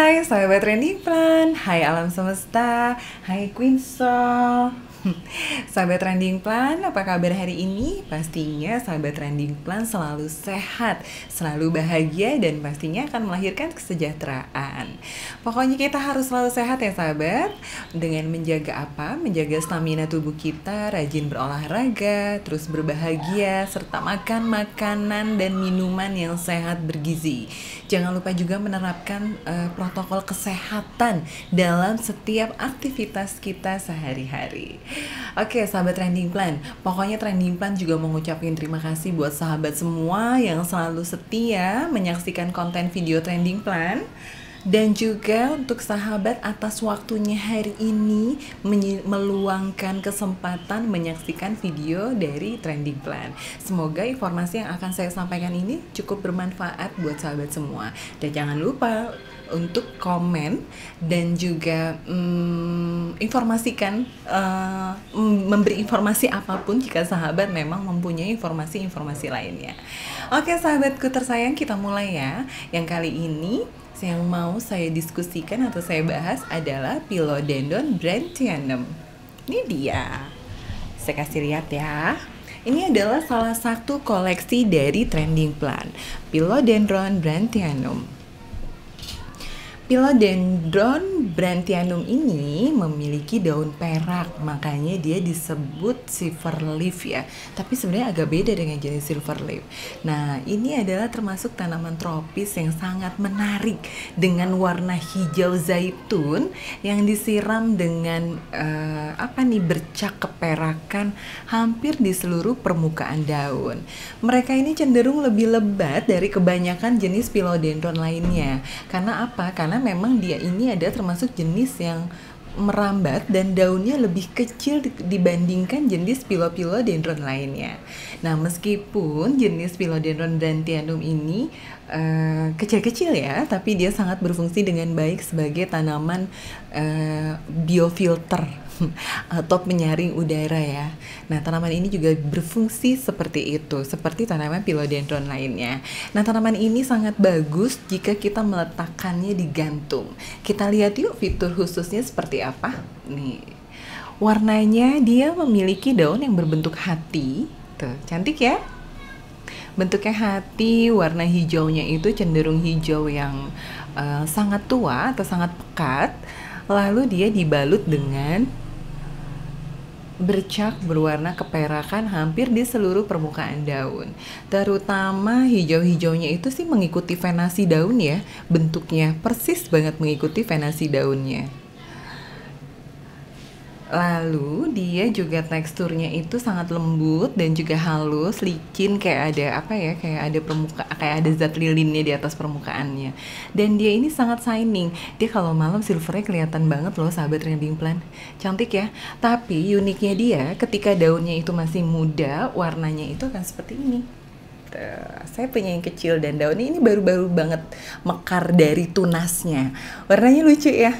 Hai sahabat Trending Plan, hai alam semesta, hai Queen Soul. Sahabat Trending Plan, apa kabar hari ini? Pastinya sahabat Trending Plan selalu sehat, selalu bahagia, dan pastinya akan melahirkan kesejahteraan. Pokoknya kita harus selalu sehat ya sahabat. Dengan menjaga apa? Menjaga stamina tubuh kita, rajin berolahraga, terus berbahagia, serta makan makanan dan minuman yang sehat bergizi. Jangan lupa juga menerapkan protokol kesehatan dalam setiap aktivitas kita sehari-hari. Oke sahabat Trending Plan, pokoknya Trending Plan juga mengucapkan terima kasih buat sahabat semua yang selalu setia menyaksikan konten video Trending Plan. Dan juga untuk sahabat atas waktunya hari ini meluangkan kesempatan menyaksikan video dari Trending Plan. Semoga informasi yang akan saya sampaikan ini cukup bermanfaat buat sahabat semua. Dan jangan lupa untuk komen dan juga memberi informasi apapun jika sahabat memang mempunyai informasi-informasi lainnya. Oke sahabatku tersayang, kita mulai ya. Yang kali ini yang mau saya diskusikan atau saya bahas adalah Philodendron Brandtianum. Ini dia. Saya kasih lihat ya. Ini adalah salah satu koleksi dari Trending Plan, Philodendron Brandtianum. Philodendron Brandtianum ini memiliki daun perak, makanya dia disebut silver leaf ya. Tapi sebenarnya agak beda dengan jenis silver leaf. Nah, ini adalah termasuk tanaman tropis yang sangat menarik dengan warna hijau zaitun yang disiram dengan bercak keperakan hampir di seluruh permukaan daun. Mereka ini cenderung lebih lebat dari kebanyakan jenis philodendron lainnya. Karena apa? Karena memang dia ini ada termasuk jenis yang merambat dan daunnya lebih kecil dibandingkan jenis philodendron lainnya. Nah, meskipun jenis Philodendron Brandtianum ini kecil-kecil ya, tapi dia sangat berfungsi dengan baik sebagai tanaman biofilter atau penyaring udara ya. Nah, tanaman ini juga berfungsi seperti itu, seperti tanaman philodendron lainnya. Nah, tanaman ini sangat bagus jika kita meletakkannya di gantung. Kita lihat yuk fitur khususnya seperti apa. Nih, warnanya dia memiliki daun yang berbentuk hati. Tuh, cantik ya. Bentuknya hati, warna hijaunya itu cenderung hijau yang sangat tua atau sangat pekat. Lalu dia dibalut dengan bercak berwarna keperakan hampir di seluruh permukaan daun. Terutama hijau-hijaunya itu sih mengikuti venasi daun ya. Bentuknya persis banget mengikuti venasi daunnya. Lalu dia juga teksturnya itu sangat lembut dan juga halus, licin, kayak ada kayak ada zat lilinnya di atas permukaannya. Dan dia ini sangat shining. Dia kalau malam silvernya kelihatan banget loh sahabat Trending Plan. Cantik ya. Tapi uniknya dia ketika daunnya itu masih muda, warnanya itu akan seperti ini. Saya punya yang kecil dan daunnya ini baru-baru banget mekar dari tunasnya. Warnanya lucu ya.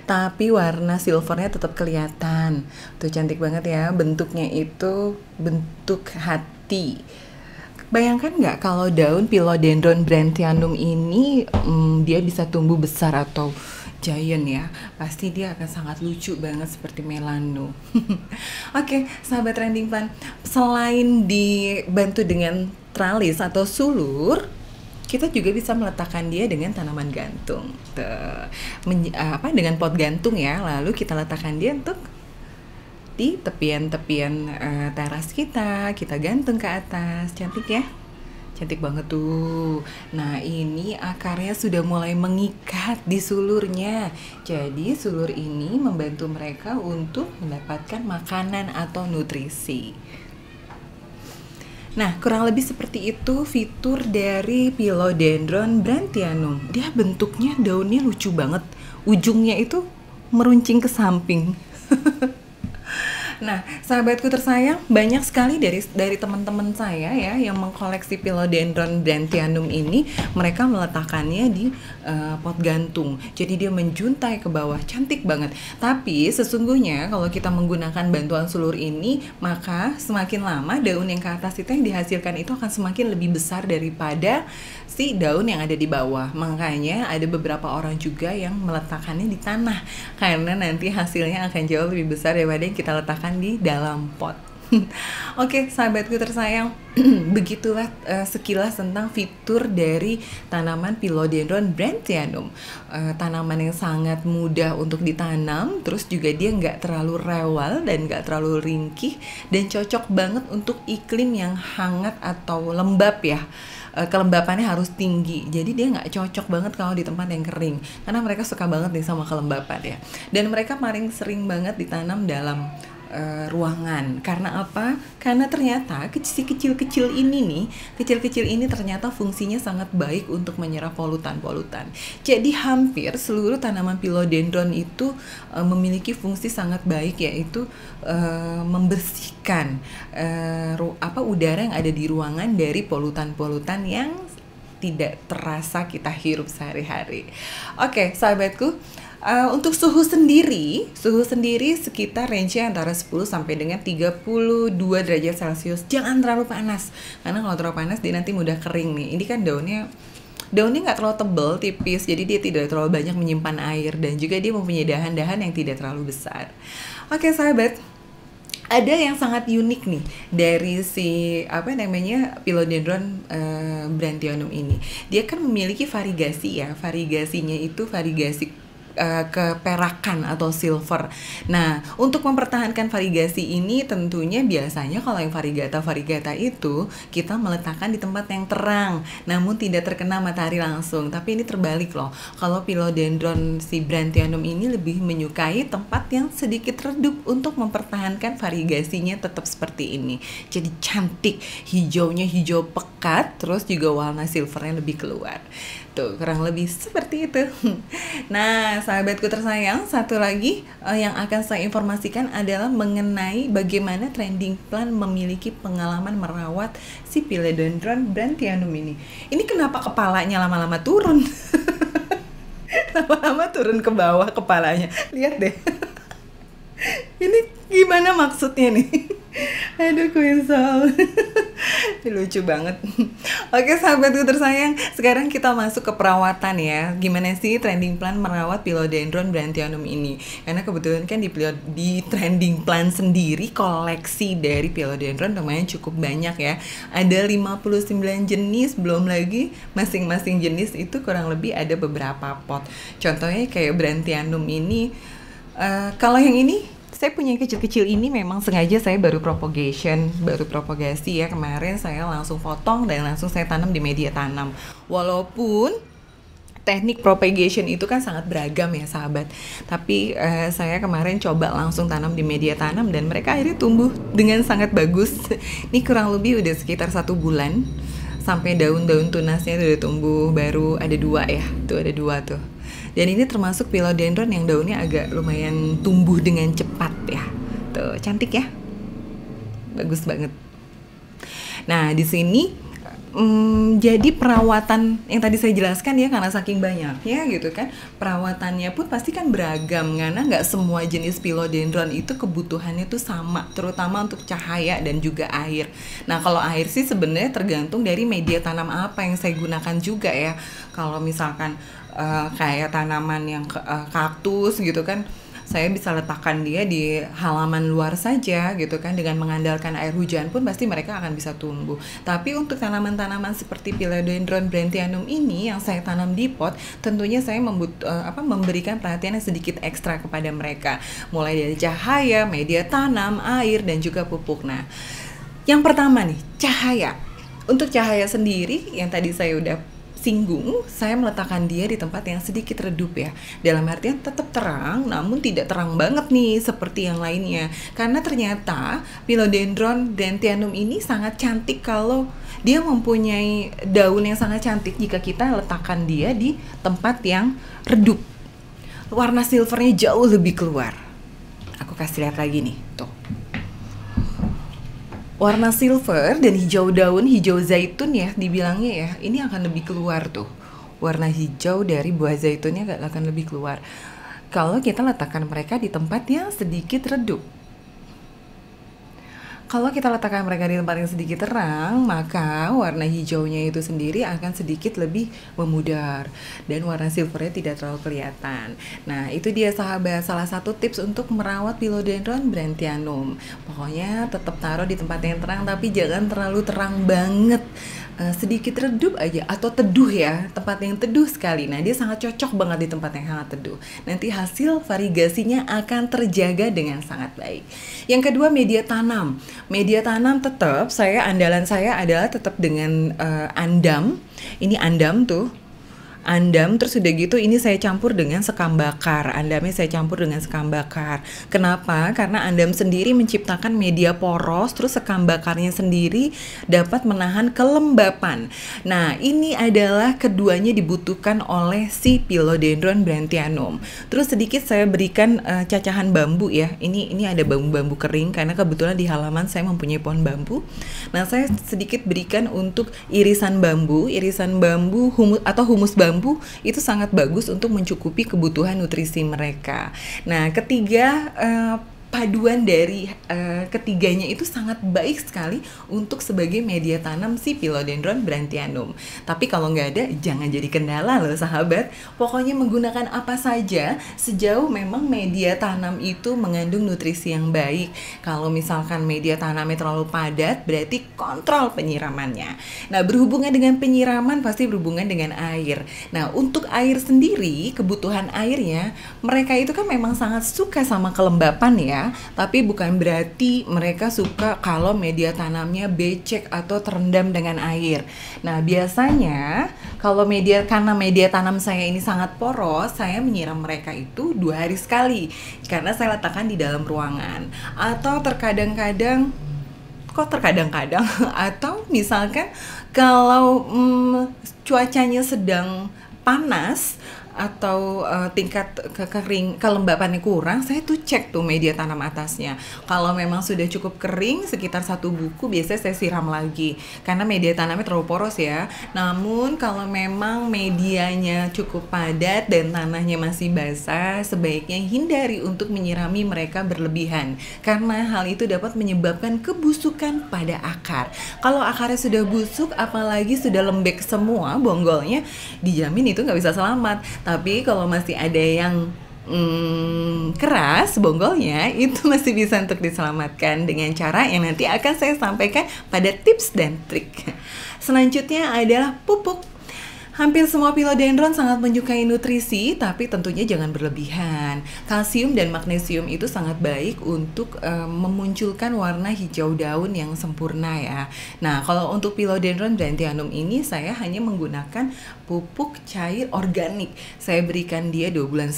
Tapi warna silvernya tetap kelihatan. Tuh cantik banget ya. Bentuknya itu bentuk hati. Bayangkan nggak kalau daun Philodendron Brandtianum ini dia bisa tumbuh besar atau giant ya, pasti dia akan sangat lucu banget seperti Melano. Oke, sahabat Trending Plan, selain dibantu dengan tralis atau sulur, kita juga bisa meletakkan dia dengan tanaman gantung. Dengan pot gantung ya, lalu kita letakkan dia untuk di tepian-tepian teras kita gantung ke atas. Cantik ya. Cantik banget tuh. Nah, ini akarnya sudah mulai mengikat di sulurnya. Jadi sulur ini membantu mereka untuk mendapatkan makanan atau nutrisi. Nah, kurang lebih seperti itu fitur dari Philodendron Brandtianum. Dia bentuknya daunnya lucu banget. Ujungnya itu meruncing ke samping. Nah, sahabatku tersayang, banyak sekali dari teman-teman saya ya yang mengkoleksi Philodendron brandtianum ini, mereka meletakkannya di pot gantung. Jadi dia menjuntai ke bawah, cantik banget. Tapi sesungguhnya kalau kita menggunakan bantuan sulur ini, maka semakin lama daun yang ke atas itu yang dihasilkan itu akan semakin lebih besar daripada si daun yang ada di bawah. Makanya ada beberapa orang juga yang meletakkannya di tanah karena nanti hasilnya akan jauh lebih besar daripada yang kita letakkan di dalam pot. Oke, sahabatku tersayang, begitulah sekilas tentang fitur dari tanaman Philodendron brandtianum. Tanaman yang sangat mudah untuk ditanam, terus juga dia nggak terlalu rewel dan nggak terlalu ringkih, dan cocok banget untuk iklim yang hangat atau lembab ya. Kelembapannya harus tinggi, jadi dia nggak cocok banget kalau di tempat yang kering, karena mereka suka banget nih sama kelembapan ya. Dan mereka paling sering banget ditanam dalam ruangan. Karena apa? Karena ternyata kecil-kecil ini ternyata fungsinya sangat baik untuk menyerap polutan-polutan. Jadi hampir seluruh tanaman Philodendron itu memiliki fungsi sangat baik, yaitu membersihkan udara yang ada di ruangan dari polutan-polutan yang tidak terasa kita hirup sehari-hari. Oke, sahabatku, untuk suhu sendiri sekitar range antara 10 sampai dengan 32 derajat Celcius. Jangan terlalu panas, karena kalau terlalu panas dia nanti mudah kering nih. Ini kan daunnya nggak terlalu tebal, tipis, jadi dia tidak terlalu banyak menyimpan air, dan juga dia mempunyai dahan-dahan yang tidak terlalu besar. Oke sahabat, ada yang sangat unik nih dari si Philodendron brandtianum ini. Dia kan memiliki variegasi ya. Variegasinya itu variegasi keperakan atau silver. Nah, untuk mempertahankan variegasi ini tentunya biasanya kalau yang variegata itu kita meletakkan di tempat yang terang, namun tidak terkena matahari langsung. Tapi ini terbalik loh. Kalau Philodendron si brandtianum ini lebih menyukai tempat yang sedikit redup untuk mempertahankan variegasinya tetap seperti ini. Jadi cantik, hijaunya hijau pekat, terus juga warna silvernya lebih keluar. Tuh, kurang lebih seperti itu. Nah, sahabatku tersayang, satu lagi yang akan saya informasikan adalah mengenai bagaimana Trending Plant memiliki pengalaman merawat si Philodendron brandtianum ini. Ini kenapa kepalanya lama-lama turun? Lama-lama turun ke bawah kepalanya. Lihat deh. Ini gimana maksudnya nih? Aduh, Queen Soul. Lucu banget. Oke sahabatku tersayang, sekarang kita masuk ke perawatan ya. Gimana sih Trending Plant merawat Philodendron brandtianum ini? Karena kebetulan kan di Trending Plant sendiri koleksi dari Philodendron lumayan cukup banyak ya. Ada 59 jenis, belum lagi masing-masing jenis itu kurang lebih ada beberapa pot. Contohnya kayak brandtianum ini, kalau yang ini saya punya yang kecil-kecil ini memang sengaja saya baru propagasi ya. Kemarin saya langsung potong dan langsung saya tanam di media tanam. Walaupun teknik propagation itu kan sangat beragam ya sahabat, tapi saya kemarin coba langsung tanam di media tanam dan mereka akhirnya tumbuh dengan sangat bagus. Ini kurang lebih udah sekitar 1 bulan, sampai daun-daun tunasnya udah tumbuh baru ada 2 ya. Tuh ada 2 tuh. Dan ini termasuk Philodendron yang daunnya agak lumayan tumbuh dengan cepat ya. Tuh, cantik ya. Bagus banget. Nah, di sini jadi perawatan yang tadi saya jelaskan ya, karena saking banyaknya gitu kan, perawatannya pun pasti kan beragam, karena nggak semua jenis Philodendron itu kebutuhannya tuh sama, terutama untuk cahaya dan juga air. Nah, kalau air sih sebenarnya tergantung dari media tanam apa yang saya gunakan juga ya. Kalau misalkan kayak tanaman yang kaktus gitu kan, saya bisa letakkan dia di halaman luar saja gitu kan, dengan mengandalkan air hujan pun pasti mereka akan bisa tumbuh. Tapi untuk tanaman-tanaman seperti Philodendron brandtianum ini yang saya tanam di pot, tentunya saya memberikan perhatian yang sedikit ekstra kepada mereka, mulai dari cahaya, media tanam, air, dan juga pupuk. Nah, yang pertama nih, cahaya. Untuk cahaya sendiri yang tadi saya udah singgung, saya meletakkan dia di tempat yang sedikit redup ya. Dalam artian tetap terang, namun tidak terang banget nih seperti yang lainnya. Karena ternyata Philodendron brandtianum ini sangat cantik kalau dia mempunyai daun yang sangat cantik jika kita letakkan dia di tempat yang redup. Warna silvernya jauh lebih keluar. Aku kasih lihat lagi nih, tuh. Warna silver dan hijau daun, hijau zaitun ya dibilangnya ya, ini akan lebih keluar tuh. Warna hijau dari buah zaitunnya akan lebih keluar. Kalau kita letakkan mereka di tempat yang sedikit redup. Kalau kita letakkan mereka di tempat yang sedikit terang, maka warna hijaunya itu sendiri akan sedikit lebih memudar dan warna silvernya tidak terlalu kelihatan. Nah, itu dia sahabat, salah satu tips untuk merawat Philodendron Brandtianum. Pokoknya tetap taruh di tempat yang terang, tapi jangan terlalu terang banget. Sedikit redup aja atau teduh ya, tempat yang teduh sekali. Nah, dia sangat cocok banget di tempat yang sangat teduh. Nanti hasil variegasinya akan terjaga dengan sangat baik. Yang kedua, media tanam. Media tanam tetap andalan saya adalah tetap dengan andam. Ini andam tuh. Andam, terus udah gitu ini saya campur dengan sekam bakar. Andamnya saya campur dengan sekam bakar. Kenapa? Karena andam sendiri menciptakan media poros, terus sekam bakarnya sendiri dapat menahan kelembapan. Nah, ini adalah keduanya dibutuhkan oleh si Philodendron Brandtianum. Terus sedikit saya berikan cacahan bambu ya. Ini ada bambu-bambu kering karena kebetulan di halaman saya mempunyai pohon bambu. Nah, saya sedikit berikan untuk irisan bambu humus atau humus bambu itu sangat bagus untuk mencukupi kebutuhan nutrisi mereka. Nah, ketiga, paduan dari ketiganya itu sangat baik sekali untuk sebagai media tanam si Philodendron Brandtianum. Tapi kalau nggak ada, jangan jadi kendala loh sahabat. Pokoknya menggunakan apa saja sejauh memang media tanam itu mengandung nutrisi yang baik. Kalau misalkan media tanamnya terlalu padat, berarti kontrol penyiramannya. Nah, berhubungan dengan penyiraman pasti berhubungan dengan air. Nah, untuk air sendiri, kebutuhan airnya, mereka itu kan memang sangat suka sama kelembapan ya. Tapi bukan berarti mereka suka kalau media tanamnya becek atau terendam dengan air. Nah, biasanya kalau karena media tanam saya ini sangat poros, saya menyiram mereka itu 2 hari sekali karena saya letakkan di dalam ruangan. Atau terkadang-kadang atau misalkan kalau cuacanya sedang panas atau tingkat kelembapannya kurang, saya tuh cek tuh media tanam atasnya. Kalau memang sudah cukup kering, sekitar 1 buku, biasanya saya siram lagi karena media tanamnya terlalu poros ya. Namun kalau memang medianya cukup padat dan tanahnya masih basah, sebaiknya hindari untuk menyirami mereka berlebihan karena hal itu dapat menyebabkan kebusukan pada akar. Kalau akarnya sudah busuk, apalagi sudah lembek semua bonggolnya, dijamin itu nggak bisa selamat. Tapi kalau masih ada yang keras bonggolnya, itu masih bisa untuk diselamatkan dengan cara yang nanti akan saya sampaikan pada tips dan trik. Selanjutnya adalah pupuk. Hampir semua philodendron sangat menyukai nutrisi, tapi tentunya jangan berlebihan. Kalsium dan magnesium itu sangat baik untuk memunculkan warna hijau daun yang sempurna ya. Nah, kalau untuk Philodendron Brandtianum ini saya hanya menggunakan pupuk cair organik. Saya berikan dia 2 minggu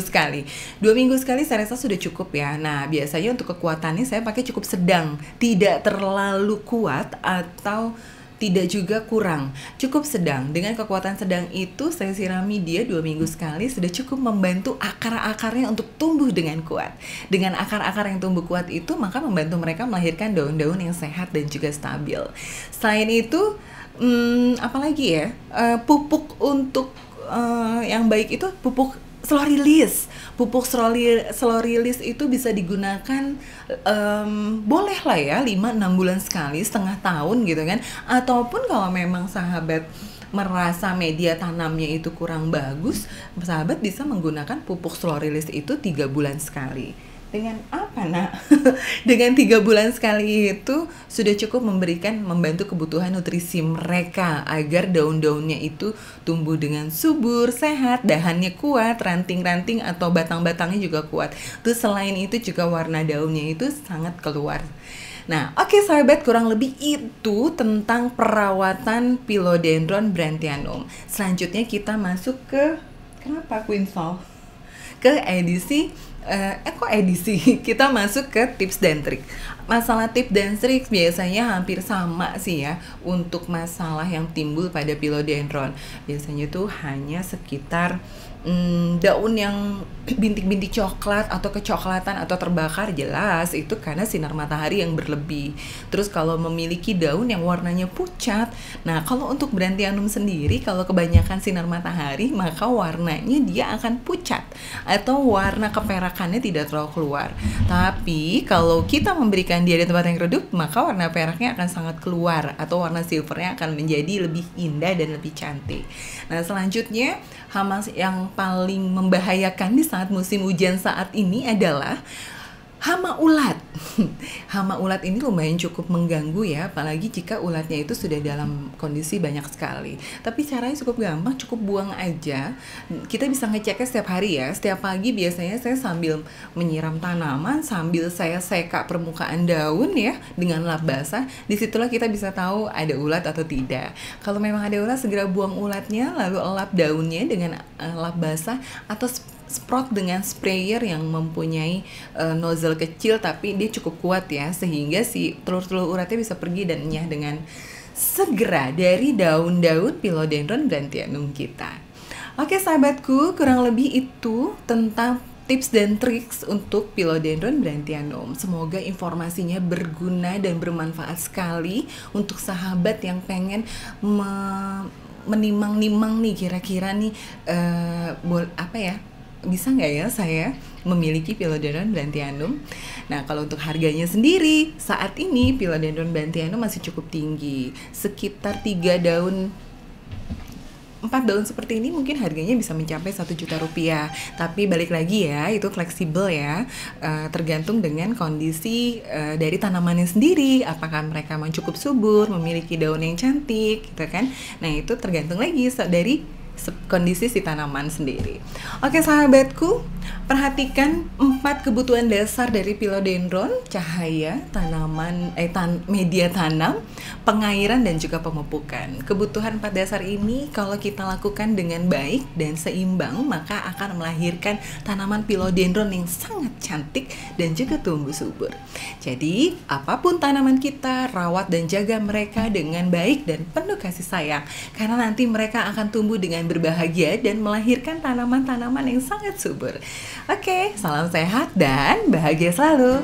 sekali. 2 minggu sekali saya rasa sudah cukup ya. Nah, biasanya untuk kekuatannya saya pakai cukup sedang, tidak terlalu kuat atau tidak juga kurang, cukup sedang. Dengan kekuatan sedang itu saya sirami dia 2 minggu sekali, sudah cukup membantu akar-akarnya untuk tumbuh dengan kuat. Dengan akar-akar yang tumbuh kuat itu, maka membantu mereka melahirkan daun-daun yang sehat dan juga stabil. Selain itu, apalagi ya, pupuk untuk yang baik itu pupuk slow release. Pupuk slow release itu bisa digunakan boleh lah ya 5-6 bulan sekali, setengah tahun gitu kan. Ataupun kalau memang sahabat merasa media tanamnya itu kurang bagus, sahabat bisa menggunakan pupuk slow release itu 3 bulan sekali. Dengan apa nak? Dengan 3 bulan sekali itu sudah cukup membantu kebutuhan nutrisi mereka agar daun-daunnya itu tumbuh dengan subur, sehat, dahannya kuat, ranting-ranting atau batang-batangnya juga kuat. Terus selain itu juga warna daunnya itu sangat keluar. Nah, oke sahabat, kurang lebih itu tentang perawatan Philodendron Brandtianum. Selanjutnya kita masuk ke ke edisi kok edisi kita masuk ke tips dan trik. Masalah tips dan trik biasanya hampir sama sih ya untuk masalah yang timbul pada philodendron. Biasanya tuh hanya sekitar daun yang bintik-bintik coklat atau kecoklatan atau terbakar, jelas itu karena sinar matahari yang berlebih. Terus kalau memiliki daun yang warnanya pucat, nah kalau untuk Brandtianum sendiri kalau kebanyakan sinar matahari maka warnanya dia akan pucat atau warna keperakannya tidak terlalu keluar. Tapi kalau kita memberikan dia di tempat yang redup, maka warna peraknya akan sangat keluar atau warna silvernya akan menjadi lebih indah dan lebih cantik. Nah selanjutnya hama yang paling membahayakan di saat musim hujan saat ini adalah hama ulat. Hama ulat ini lumayan cukup mengganggu ya, apalagi jika ulatnya itu sudah dalam kondisi banyak sekali. Tapi caranya cukup gampang, cukup buang aja. Kita bisa ngeceknya setiap hari ya. Setiap pagi biasanya saya sambil menyiram tanaman, sambil saya seka permukaan daun ya dengan lap basah. Disitulah kita bisa tahu ada ulat atau tidak. Kalau memang ada ulat, segera buang ulatnya, lalu elap daunnya dengan lap basah atau semprot dengan sprayer yang mempunyai nozzle kecil tapi dia cukup kuat ya, sehingga si telur-telur uratnya bisa pergi dan enyah dengan segera dari daun-daun philodendron Brandtianum kita. Oke sahabatku, kurang lebih itu tentang tips dan triks untuk philodendron Brandtianum. Semoga informasinya berguna dan bermanfaat sekali untuk sahabat yang pengen menimang-nimang nih kira-kira nih bisa nggak ya saya memiliki philodendron Brandtianum. Nah kalau untuk harganya sendiri saat ini philodendron Brandtianum masih cukup tinggi, sekitar 4 daun seperti ini mungkin harganya bisa mencapai 1 juta rupiah. Tapi balik lagi ya, itu fleksibel ya, tergantung dengan kondisi dari tanamannya sendiri. Apakah mereka memang cukup subur, memiliki daun yang cantik gitu kan. Nah itu tergantung lagi dari kondisi si tanaman sendiri. Oke sahabatku, perhatikan 4 kebutuhan dasar dari philodendron: cahaya, tanaman, media tanam, pengairan dan juga pemupukan. Kebutuhan 4 dasar ini kalau kita lakukan dengan baik dan seimbang, maka akan melahirkan tanaman philodendron yang sangat cantik dan juga tumbuh subur. Jadi apapun tanaman kita, rawat dan jaga mereka dengan baik dan penuh kasih sayang, karena nanti mereka akan tumbuh dengan berbahagia dan melahirkan tanaman-tanaman yang sangat subur. Oke, salam sehat dan bahagia selalu.